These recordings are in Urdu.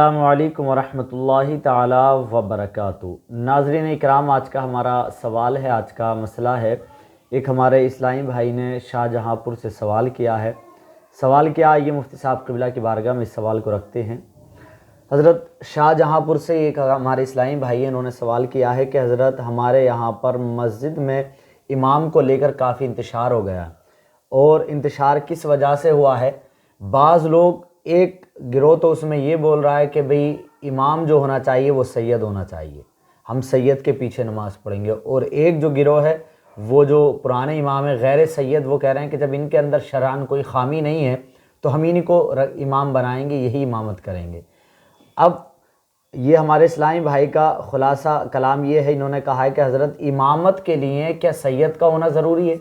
السلام علیکم ورحمۃ اللہ تعالی وبرکاتہ۔ ناظرین اکرام، آج کا ہمارا سوال ہے، آج کا مسئلہ ہے، ایک ہمارے اسلامی بھائی نے شاہ جہاں پور سے سوال کیا ہے۔ سوال کیا یہ مفتی صاحب قبلہ کی بارگاہ میں اس سوال کو رکھتے ہیں۔ حضرت شاہ جہاں پور سے ایک ہمارے اسلامی بھائی ہیں، انہوں نے سوال کیا ہے کہ حضرت ہمارے یہاں پر مسجد میں امام کو لے کر کافی انتشار ہو گیا، اور انتشار کس وجہ سے ہوا ہے؟ بعض لوگ، ایک گروہ تو اس میں یہ بول رہا ہے کہ بھئی امام جو ہونا چاہیے وہ سید ہونا چاہیے، ہم سید کے پیچھے نماز پڑھیں گے، اور ایک جو گروہ ہے وہ جو پرانے امام ہے غیر سید، وہ کہہ رہے ہیں کہ جب ان کے اندر شرعاً کوئی خامی نہیں ہے تو ہم انہی کو امام بنائیں گے، یہی امامت کریں گے۔ اب یہ ہمارے اسلامی بھائی کا خلاصہ کلام یہ ہے، انہوں نے کہا ہے کہ حضرت امامت کے لیے کیا سید کا ہونا ضروری ہے؟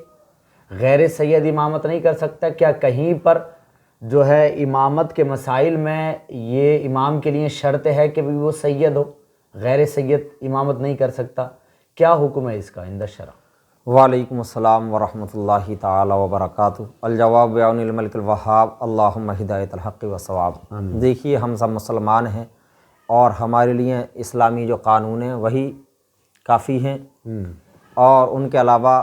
غیر سید امامت نہیں کر سکتا؟ کیا کہیں پر جو ہے امامت کے مسائل میں یہ امام کے لیے شرط ہے کہ وہ سید ہو، غیر سید امامت نہیں کر سکتا؟ کیا حکم ہے اس کا عند الشرع؟ وعلیکم السلام ورحمۃ اللہ تعالی وبرکاتہ۔ الجواب بعون الملک الوہاب، اللہم ہدایت الحق و ثواب۔ دیکھیے، ہم سب مسلمان ہیں اور ہمارے لیے اسلامی جو قانون ہیں وہی کافی ہیں، اور ان کے علاوہ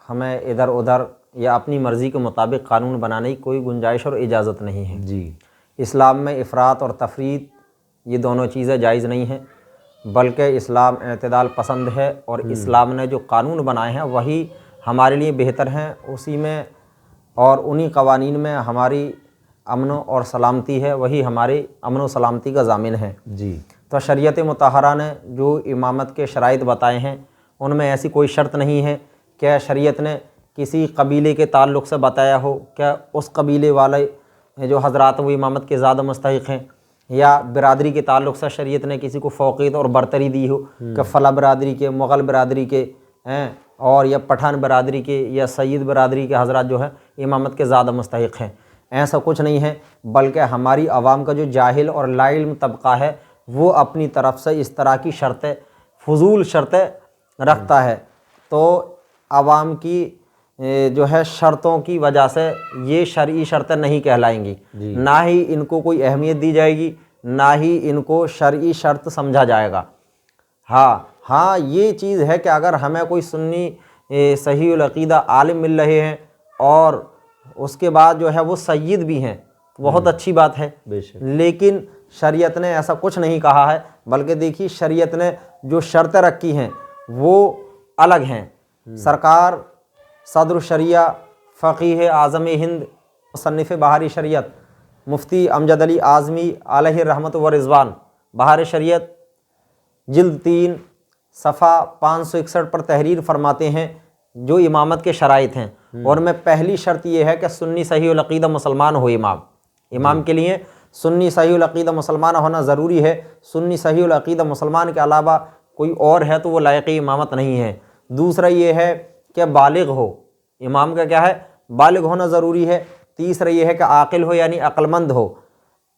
ہمیں ادھر ادھر یا اپنی مرضی کے مطابق قانون بنانے کی کوئی گنجائش اور اجازت نہیں ہے۔ جی، اسلام میں افراط اور تفریط یہ دونوں چیزیں جائز نہیں ہیں، بلکہ اسلام اعتدال پسند ہے، اور اسلام نے جو قانون بنائے ہیں وہی ہمارے لیے بہتر ہیں، اسی میں اور انہی قوانین میں ہماری امن اور سلامتی ہے، وہی ہماری امن و سلامتی کا ضامن ہے۔ جی، تو شریعت مطہرہ نے جو امامت کے شرائط بتائے ہیں ان میں ایسی کوئی شرط نہیں ہے کہ شریعت نے کسی قبیلے کے تعلق سے بتایا ہو کہ اس قبیلے والے جو حضرات وہ امامت کے زیادہ مستحق ہیں، یا برادری کے تعلق سے شریعت نے کسی کو فوقیت اور برتری دی ہو کہ فلاں برادری کے، مغل برادری کے ہیں، اور یا پٹھان برادری کے یا سید برادری کے حضرات جو ہیں امامت کے زیادہ مستحق ہیں۔ ایسا کچھ نہیں ہے، بلکہ ہماری عوام کا جو جاہل اور لا علم طبقہ ہے وہ اپنی طرف سے اس طرح کی شرطیں، فضول شرطیں رکھتا ہے، تو عوام کی جو ہے شرطوں کی وجہ سے یہ شرعی شرطیں نہیں کہلائیں گی، نہ ہی ان کو کوئی اہمیت دی جائے گی، نہ ہی ان کو شرعی شرط سمجھا جائے گا۔ ہاں یہ چیز ہے کہ اگر ہمیں کوئی سنی صحیح العقیدہ عالم مل رہے ہیں اور اس کے بعد جو ہے وہ سید بھی ہیں، بہت اچھی بات ہے، بے شک۔ لیکن شریعت نے ایسا کچھ نہیں کہا ہے، بلکہ دیکھیے شریعت نے جو شرطیں رکھی ہیں وہ الگ ہیں۔ سرکار صدر الشریعہ، فقیہ اعظم ہند، مصنف بہار شریعت، مفتی امجد علی اعظمی علیہ رحمت و رضوان، بہار شریعت جلد 3 صفحہ 561 پر تحریر فرماتے ہیں جو امامت کے شرائط ہیں، اور میں پہلی شرط یہ ہے کہ سنی صحیح العقیدہ مسلمان ہو امام کے لیے سنی صحیح العقیدہ مسلمان ہونا ضروری ہے۔ سنی صحیح العقیدہ مسلمان کے علاوہ کوئی اور ہے تو وہ لائق امامت نہیں ہے۔ دوسرا یہ ہے کہ بالغ ہو، امام کا کیا ہے؟ بالغ ہونا ضروری ہے۔ تیسرا یہ ہے کہ عاقل ہو، یعنی عقل مند ہو،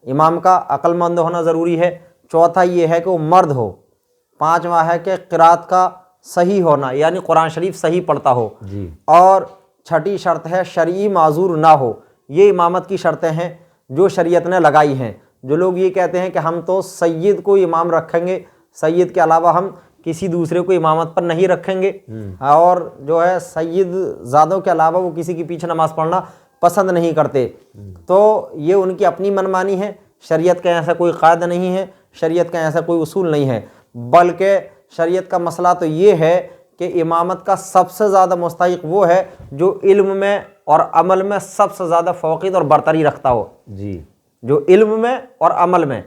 امام کا عقل مند ہونا ضروری ہے۔ چوتھا یہ ہے کہ وہ مرد ہو۔ پانچواں ہے کہ قرات کا صحیح ہونا، یعنی قرآن شریف صحیح پڑھتا ہو۔ جی، اور چھٹی شرط ہے شرعی معذور نہ ہو۔ یہ امامت کی شرطیں ہیں جو شریعت نے لگائی ہیں۔ جو لوگ یہ کہتے ہیں کہ ہم تو سید کو امام رکھیں گے، سید کے علاوہ ہم کسی دوسرے کو امامت پر نہیں رکھیں گے، اور جو ہے سید زادوں کے علاوہ وہ کسی کے پیچھے نماز پڑھنا پسند نہیں کرتے، تو یہ ان کی اپنی منمانی ہے۔ شریعت کا ایسا کوئی قاعدہ نہیں ہے، شریعت کا ایسا کوئی اصول نہیں ہے، بلکہ شریعت کا مسئلہ تو یہ ہے کہ امامت کا سب سے زیادہ مستحق وہ ہے جو علم میں اور عمل میں سب سے زیادہ فوقیت اور برتری رکھتا ہو۔ جی، جو علم میں اور عمل میں،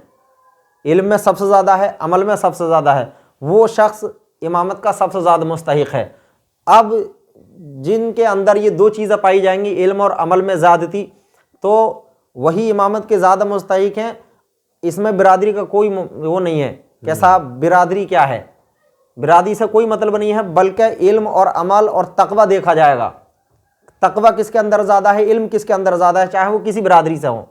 علم میں سب سے زیادہ ہے، عمل میں سب سے زیادہ ہے، وہ شخص امامت کا سب سے زیادہ مستحق ہے۔ اب جن کے اندر یہ دو چیزیں پائی جائیں گی، علم اور عمل میں زیادتی، تو وہی امامت کے زیادہ مستحق ہیں۔ اس میں برادری کا کوئی وہ نہیں ہے کہ صاحب برادری کیا ہے، برادری سے کوئی مطلب نہیں ہے، بلکہ علم اور عمل اور تقوی دیکھا جائے گا۔ تقوی کس کے اندر زیادہ ہے، علم کس کے اندر زیادہ ہے، چاہے وہ کسی برادری سے ہوں۔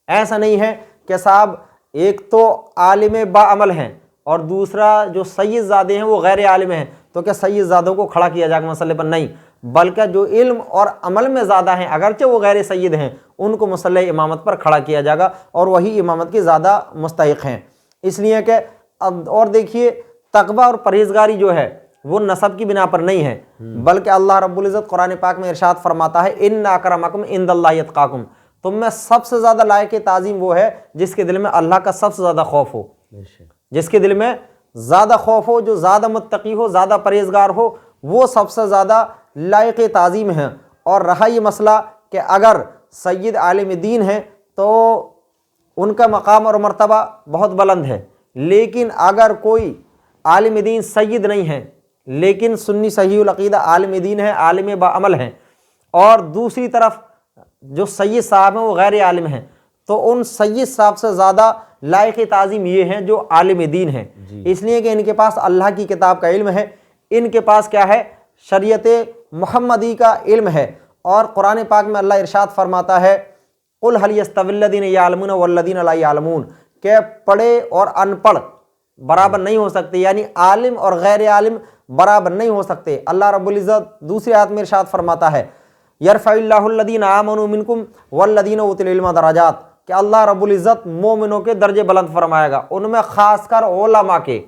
ایسا نہیں ہے کہ صاحب ایک تو عالم با عمل ہیں اور دوسرا جو سید زادے ہیں وہ غیر عالم ہیں، تو کیا سید زادوں کو کھڑا کیا جائے گا مسئلے پر؟ نہیں، بلکہ جو علم اور عمل میں زیادہ ہیں اگرچہ وہ غیر سید ہیں ان کو مصلی امامت پر کھڑا کیا جائے گا اور وہی امامت کے زیادہ مستحق ہیں۔ اس لیے کہ اور دیکھیے تقویٰ اور پرہیزگاری جو ہے وہ نسب کی بنا پر نہیں ہے، بلکہ اللہ رب العزت قرآن پاک میں ارشاد فرماتا ہے ان اکرمکم عند اللہ اتقاکم، تم میں سب سے زیادہ لائق تعظیم وہ ہے جس کے دل میں اللہ کا سب سے زیادہ خوف ہو، جس کے دل میں زیادہ خوف ہو، جو زیادہ متقی ہو، زیادہ پرہیزگار ہو، وہ سب سے زیادہ لائق تعظیم ہیں۔ اور رہا یہ مسئلہ کہ اگر سید عالم دین ہیں تو ان کا مقام اور مرتبہ بہت بلند ہے، لیکن اگر کوئی عالم دین سید نہیں ہے لیکن سنی صحیح العقیدہ عالم دین ہے، عالم باعمل ہیں، اور دوسری طرف جو سید صاحب ہیں وہ غیر عالم ہیں، تو ان سید صاحب سے زیادہ لائق تعظیم یہ ہیں جو عالم دین ہیں، اس لیے کہ ان کے پاس اللہ کی کتاب کا علم ہے، ان کے پاس کیا ہے، شریعت محمدی کا علم ہے۔ اور قرآن پاک میں اللہ ارشاد فرماتا ہے قل هل يستوي الذين يعلمون والذين لا يعلمون، کہ پڑھے اور ان پڑھ برابر نہیں ہو سکتے، یعنی عالم اور غیر عالم برابر نہیں ہو سکتے۔ اللہ رب العزت دوسری آیت میں ارشاد فرماتا ہے یرفع اللہ الذین آمنوا منکم والذین اوتوا العلم درجات، کہ اللہ رب العزت مومنوں کے درجے بلند فرمائے گا، ان میں خاص کر علماء کے،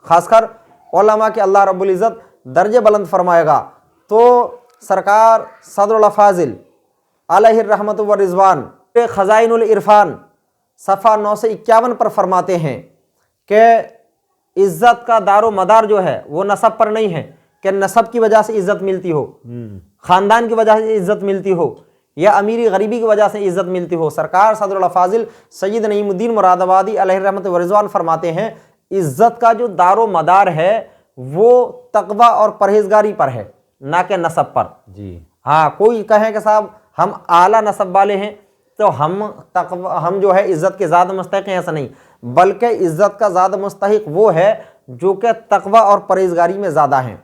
خاص کر علماء کے اللہ رب العزت درجے بلند فرمائے گا۔ تو سرکار صدر الافاضل علیہ الرحمت والرضوان خزائن العرفان صفحہ 951 پر فرماتے ہیں کہ عزت کا دار و مدار جو ہے وہ نسب پر نہیں ہے کہ نسب کی وجہ سے عزت ملتی ہو، خاندان کی وجہ سے عزت ملتی ہو، یا امیری غریبی کی وجہ سے عزت ملتی ہو۔ سرکار صدر الافاضل سید نعیم الدین مراد آبادی علیہ الرحمت والرضوان فرماتے ہیں عزت کا جو دار و مدار ہے وہ تقویٰ اور پرہیزگاری پر ہے، نہ کہ نسب پر۔ ہاں کوئی کہیں کہ صاحب ہم اعلیٰ نسب والے ہیں تو ہم جو ہے عزت کے زیادہ مستحق ہیں، ایسا نہیں، بلکہ عزت کا زیادہ مستحق وہ ہے جو کہ تقویٰ اور پرہیزگاری میں زیادہ ہیں۔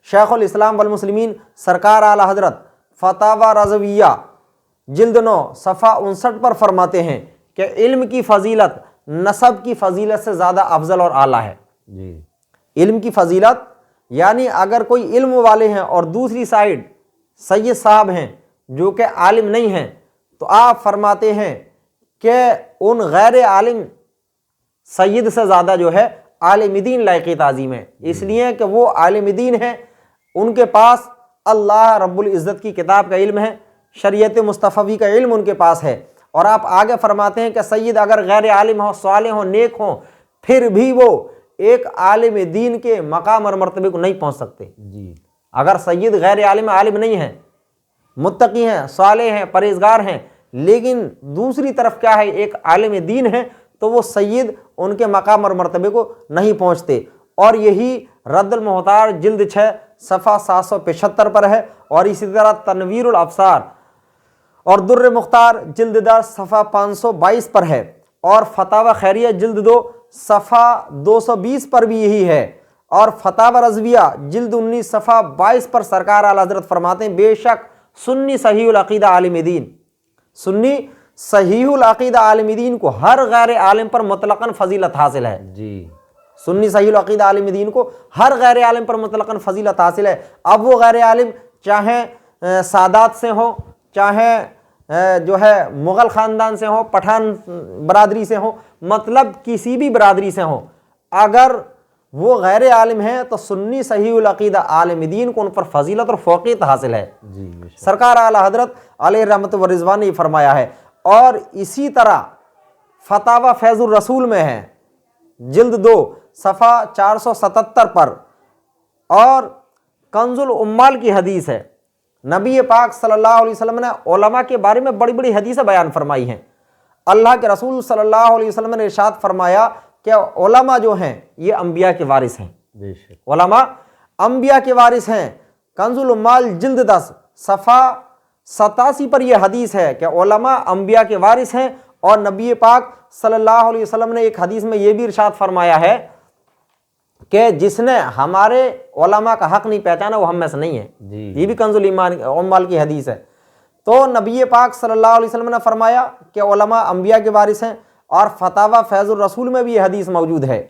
شیخ الاسلام والمسلمین سرکار اعلیٰ حضرت فتاوی رضویہ جلد 9 صفحہ 59 پر فرماتے ہیں کہ علم کی فضیلت نسب کی فضیلت سے زیادہ افضل اور اعلیٰ ہے۔ علم کی فضیلت یعنی اگر کوئی علم والے ہیں اور دوسری سائیڈ سید صاحب ہیں جو کہ عالم نہیں ہیں، تو آپ فرماتے ہیں کہ ان غیر عالم سید سے زیادہ جو ہے عالم دین لائق تعظیم ہے، اس لیے کہ وہ عالم دین ہیں، ان کے پاس اللہ رب العزت کی کتاب کا علم ہے، شریعت مصطفی کا علم ان کے پاس ہے۔ اور آپ آگے فرماتے ہیں کہ سید اگر غیر عالم ہو، صالح ہو، نیک ہوں، پھر بھی وہ ایک عالم دین کے مقام اور مرتبے کو نہیں پہنچ سکتے۔ اگر سید غیر عالم نہیں ہیں، متقی ہیں، صالح ہیں، پرہیزگار ہیں، لیکن دوسری طرف کیا ہے ایک عالم دین ہے، تو وہ سید ان کے مقام اور مرتبے کو نہیں پہنچتے۔ اور یہی رد المحتار جلد 6 صفحہ 775 پر ہے، اور اسی طرح تنویر الابصار اور در مختار جلد 10 صفحہ 522 پر ہے، اور فتاوی خیریہ جلد 2 صفحہ 220 پر بھی یہی ہے، اور فتاوی رضویہ جلد 19 صفحہ 22 پر سرکار اعلیٰ حضرت فرماتے ہیں بے شک سنی صحیح العقیدہ عالم دین، سنی صحیح العقیدہ عالم دین کو ہر غیر عالم پر مطلقاً فضیلت حاصل ہے۔ سنی صحیح العقیدہ عالم دین کو ہر غیر عالم پر مطلقاً فضیلت حاصل ہے۔ اب وہ غیر عالم چاہے سادات سے ہوں، چاہے جو ہے مغل خاندان سے ہوں، پٹھان برادری سے ہوں، مطلب کسی بھی برادری سے ہوں، اگر وہ غیر عالم ہیں تو سنی صحیح العقیدہ عالم دین کو ان پر فضیلت اور فوقیت حاصل ہے۔ سرکار اعلیٰ حضرت علیہ رحمت و رضوان نے فرمایا ہے۔ اور اسی طرح فتاوی فیض الرسول میں ہے جلد 2 صفحہ 477 پر، اور کنز العمال کی حدیث ہے، نبی پاک صلی اللہ علیہ وسلم نے علماء کے بارے میں بڑی بڑی حدیثیں بیان فرمائی ہیں۔ اللہ کے رسول صلی اللہ علیہ وسلم نے ارشاد فرمایا کہ علماء جو ہیں یہ انبیاء کے وارث ہیں، علماء انبیاء کے وارث ہیں۔ کنز العمال جلد 10 صفحہ 87 پر یہ حدیث ہے کہ علماء انبیاء کے وارث ہیں، اور نبی پاک صلی اللہ علیہ وسلم نے ایک حدیث میں یہ بھی ارشاد فرمایا ہے کہ جس نے ہمارے علماء کا حق نہیں پہچانا وہ ہم میں سے نہیں ہے۔ یہ بھی کنز العمال کی حدیث ہے۔ تو نبی پاک صلی اللہ علیہ وسلم نے فرمایا کہ علماء انبیاء کے وارث ہیں، اور فتاوی فیض الرسول میں بھی یہ حدیث موجود ہے۔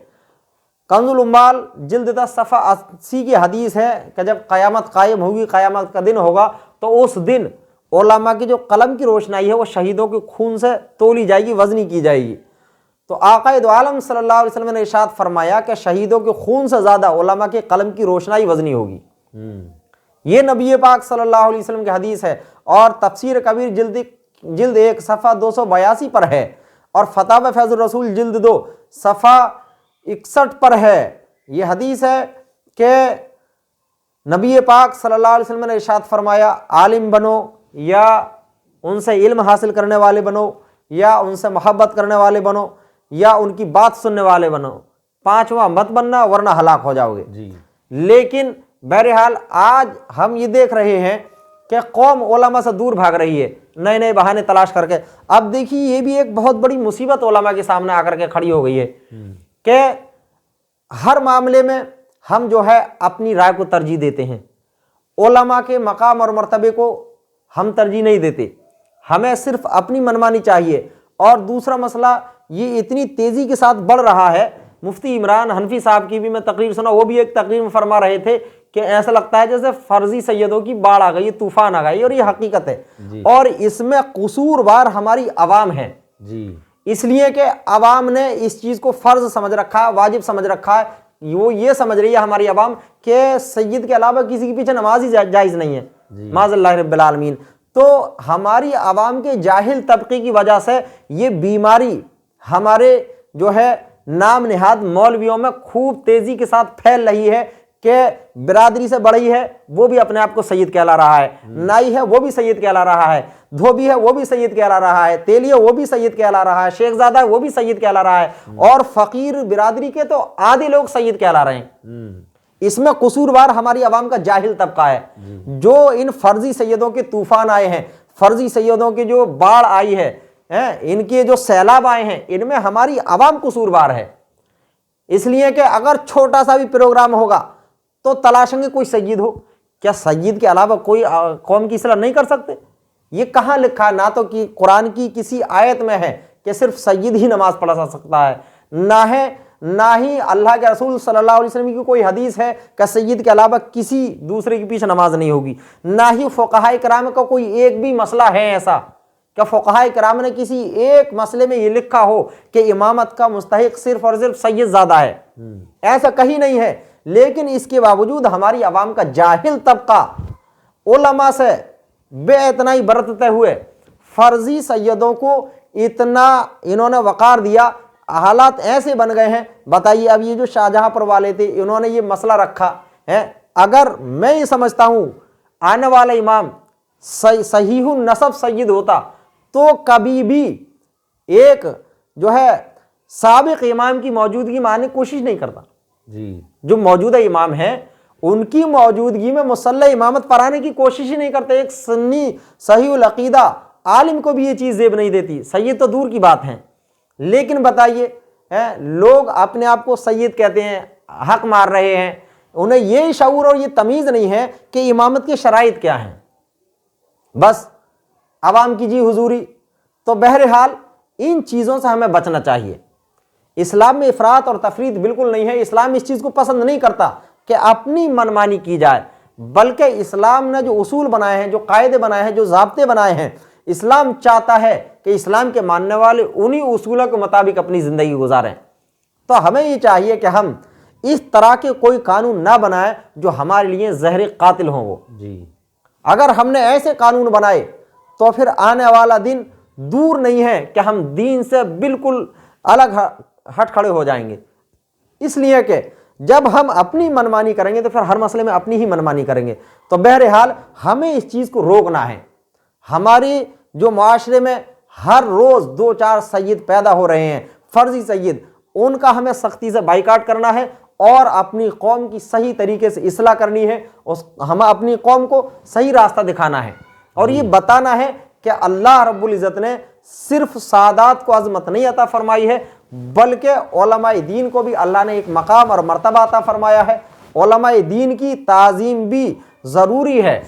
کنز العمال جلد 10 صفحہ 80 کی حدیث ہے کہ جب قیامت قائم ہوگی، قیامت کا دن ہوگا، تو اس دن علماء کی جو قلم کی روشنائی ہے وہ شہیدوں کے خون سے تولی جائے گی، وزنی کی جائے گی۔ تو آقا دو عالم صلی اللہ علیہ وسلم نے ارشاد فرمایا کہ شہیدوں کے خون سے زیادہ علماء کے قلم کی روشنائی وزنی ہوگی۔ یہ نبی پاک صلی اللہ علیہ وسلم کی حدیث ہے، اور تفسیر کبیر جلد 1 صفحہ 282 پر ہے، اور فتاوی فیض الرسول جلد 2 صفحہ 61 پر ہے۔ یہ حدیث ہے کہ نبی پاک صلی اللہ علیہ وسلم نے ارشاد فرمایا، عالم بنو یا ان سے علم حاصل کرنے والے بنو، یا ان سے محبت کرنے والے بنو، یا ان کی بات سننے والے بنو، پانچواں مت بننا ورنہ ہلاک ہو جاؤ گے۔ لیکن بہرحال آج ہم یہ دیکھ رہے ہیں کہ قوم علماء سے دور بھاگ رہی ہے، نئے نئے بہانے تلاش کر کے۔ اب دیکھیے یہ بھی ایک بہت بڑی مصیبت علماء کے سامنے آ کر کے کھڑی ہو گئی ہے کہ ہر معاملے میں ہم جو ہے اپنی رائے کو ترجیح دیتے ہیں، علماء کے مقام اور مرتبے کو ہم ترجیح نہیں دیتے، ہمیں صرف اپنی منمانی چاہیے۔ اور دوسرا مسئلہ یہ اتنی تیزی کے ساتھ بڑھ رہا ہے، مفتی عمران حنفی صاحب کی بھی میں تقریر سنا، وہ بھی ایک تقریر میں فرما رہے تھے کہ ایسا لگتا ہے جیسے فرضی سیدوں کی باڑھ آ گئی، طوفان آ گئی، اور یہ حقیقت ہے۔ اور اس میں قصوروار ہماری عوام ہے، اس لیے کہ عوام نے اس چیز کو فرض سمجھ رکھا ہے، واجب سمجھ رکھا ہے۔ وہ یہ سمجھ رہی ہے ہماری عوام کہ سید کے علاوہ کسی کے پیچھے نماز ہی جائز نہیں ہے، معاذ اللہ رب العالمین۔ تو ہماری عوام کے جاہل طبقے کی وجہ سے یہ بیماری ہمارے جو ہے نام نہاد مولویوں میں خوب تیزی کے ساتھ پھیل رہی ہے کہ برادری سے بڑی ہے وہ بھی اپنے آپ کو سید کہلا رہا ہے، نائی ہے وہ بھی سید کہلا رہا ہے، دھوبی ہے وہ بھی سید کہلا رہا ہے، تیلی ہے وہ بھی سید کہلا رہا ہے، شیخ زادہ ہے وہ بھی سید کہلا رہا ہے، اور فقیر برادری کے تو آدھے لوگ سید کہلا رہے ہیں۔ اس میں قصوروار ہماری عوام کا جاہل طبقہ ہے، جو ان فرضی سیدوں کے طوفان آئے ہیں، فرضی سیدوں کی جو باڑھ آئی ہے، ان کے جو سیلاب آئے ہیں، ان میں ہماری عوام قصوروار ہے۔ اس لیے کہ اگر چھوٹا سا بھی پروگرام ہوگا تو تلاشیں گے کوئی سید ہو، کیا سید کے علاوہ کوئی قوم کی اصلاح نہیں کر سکتے؟ یہ کہاں لکھا ہے؟ نہ تو کہ قرآن کی کسی آیت میں ہے کہ صرف سید ہی نماز پڑھا سکتا ہے، نہ ہی اللہ کے رسول صلی اللہ علیہ وسلم کی کوئی حدیث ہے کہ سید کے علاوہ کسی دوسرے کے پیچھے نماز نہیں ہوگی، نہ ہی فقہائے کرام کا کوئی ایک بھی مسئلہ ہے ایسا کہ فقہائے کرام نے کسی ایک مسئلے میں یہ لکھا ہو کہ امامت کا مستحق صرف اور صرف سید زادہ ہے، ایسا کہیں نہیں ہے۔ لیکن اس کے باوجود ہماری عوام کا جاہل طبقہ علماء سے بے اعتنائی برتتے ہوئے فرضی سیدوں کو اتنا انہوں نے وقار دیا، حالات ایسے بن گئے ہیں۔ بتائیے اب یہ جو شاہجہاں پور والے تھے، انہوں نے یہ مسئلہ رکھا ہے، اگر میں یہ سمجھتا ہوں آنے والا امام صحیح النسب سید ہوتا تو کبھی بھی ایک جو ہے سابق امام کی موجودگی ماننے کی کوشش نہیں کرتا۔ جو موجودہ امام ہیں ان کی موجودگی میں مصلی امامت پر آنے کی کوشش ہی نہیں کرتے۔ ایک سنی صحیح العقیدہ عالم کو بھی یہ چیز زیب نہیں دیتی، سید تو دور کی بات ہے۔ لیکن بتائیے لوگ اپنے آپ کو سید کہتے ہیں، حق مار رہے ہیں، انہیں یہ شعور اور یہ تمیز نہیں ہے کہ امامت کے شرائط کیا ہیں، بس عوام کی جی حضوری۔ تو بہرحال ان چیزوں سے ہمیں بچنا چاہیے۔ اسلام میں افراط اور تفریط بالکل نہیں ہے، اسلام اس چیز کو پسند نہیں کرتا کہ اپنی منمانی کی جائے، بلکہ اسلام نے جو اصول بنائے ہیں، جو قاعدے بنائے ہیں، جو ضابطے بنائے ہیں، اسلام چاہتا ہے کہ اسلام کے ماننے والے انہی اصولوں کے مطابق اپنی زندگی گزاریں۔ تو ہمیں یہ چاہیے کہ ہم اس طرح کے کوئی قانون نہ بنائیں جو ہمارے لیے زہر قاتل ہوں۔ وہ اگر ہم نے ایسے قانون بنائے تو پھر آنے والا دن دور نہیں ہے کہ ہم دین سے بالکل الگ ہٹ کھڑے ہو جائیں گے۔ اس لیے کہ جب ہم اپنی منمانی کریں گے تو پھر ہر مسئلے میں اپنی ہی منمانی کریں گے۔ تو بہرحال ہمیں اس چیز کو روکنا ہے۔ ہماری جو معاشرے میں ہر روز 2-4 سید پیدا ہو رہے ہیں، فرضی سید، ان کا ہمیں سختی سے بائیکاٹ کرنا ہے اور اپنی قوم کی صحیح طریقے سے اصلاح کرنی ہے، ہمیں اپنی قوم کو صحیح راستہ دکھانا ہے، اور یہ بتانا ہے کہ اللہ رب العزت نے صرف سادات کو عظمت نہیں عطا فرمائی ہے، بلکہ علماء دین کو بھی اللہ نے ایک مقام اور مرتبہ عطا فرمایا ہے۔ علماء دین کی تعظیم بھی ضروری ہے،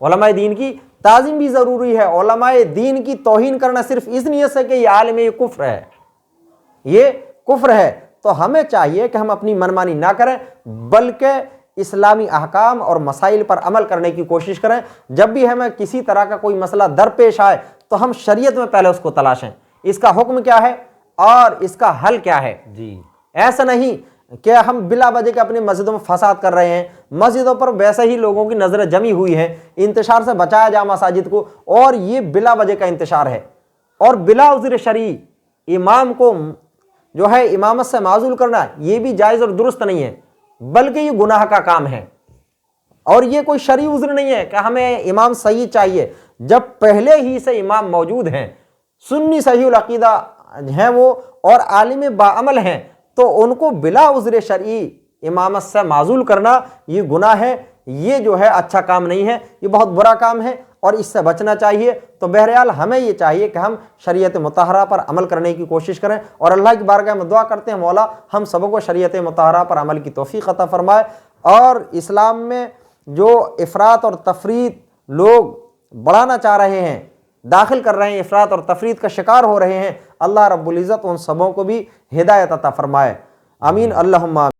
علماء دین کی تعظیم بھی ضروری ہے۔ علماء دین کی توہین کرنا صرف اس نیت سے کہ یہ عالم ہے، یہ کفر ہے، یہ کفر ہے، تو ہمیں چاہیے کہ ہم اپنی منمانی نہ کریں بلکہ اسلامی احکام اور مسائل پر عمل کرنے کی کوشش کریں۔ جب بھی ہمیں کسی طرح کا کوئی مسئلہ درپیش آئے تو ہم شریعت میں پہلے اس کو تلاشیں، اس کا حکم کیا ہے اور اس کا حل کیا ہے۔ جی ایسا نہیں کہ ہم بلا وجہ کے اپنی مسجدوں میں فساد کر رہے ہیں، مسجدوں پر ویسے ہی لوگوں کی نظریں جمی ہوئی ہیں، انتشار سے بچایا جائے مساجد کو، اور یہ بلا وجہ کا انتشار ہے۔ اور بلا عذر شرعی امام کو جو ہے امامت سے معزول کرنا یہ بھی جائز اور درست نہیں ہے، بلکہ یہ گناہ کا کام ہے، اور یہ کوئی شرعی عذر نہیں ہے کہ ہمیں امام صحیح چاہیے جب پہلے ہی سے امام موجود ہیں، سنی صحیح العقیدہ ہیں وہ اور عالم باعمل ہیں، تو ان کو بلا عذر شرعی امامت سے معزول کرنا یہ گناہ ہے، یہ جو ہے اچھا کام نہیں ہے، یہ بہت برا کام ہے اور اس سے بچنا چاہیے۔ تو بہرحال ہمیں یہ چاہیے کہ ہم شریعت مطہرہ پر عمل کرنے کی کوشش کریں، اور اللہ کی بارگاہ میں دعا کرتے ہیں مولا ہم سبوں کو شریعت مطہرہ پر عمل کی توفیق عطا فرمائے، اور اسلام میں جو افراط اور تفریط لوگ بڑھانا چاہ رہے ہیں، داخل کر رہے ہیں، افراط اور تفریط کا شکار ہو رہے ہیں، اللہ رب العزت ان سبوں کو بھی ہدایت عطا فرمائے، آمین اللہم آمین۔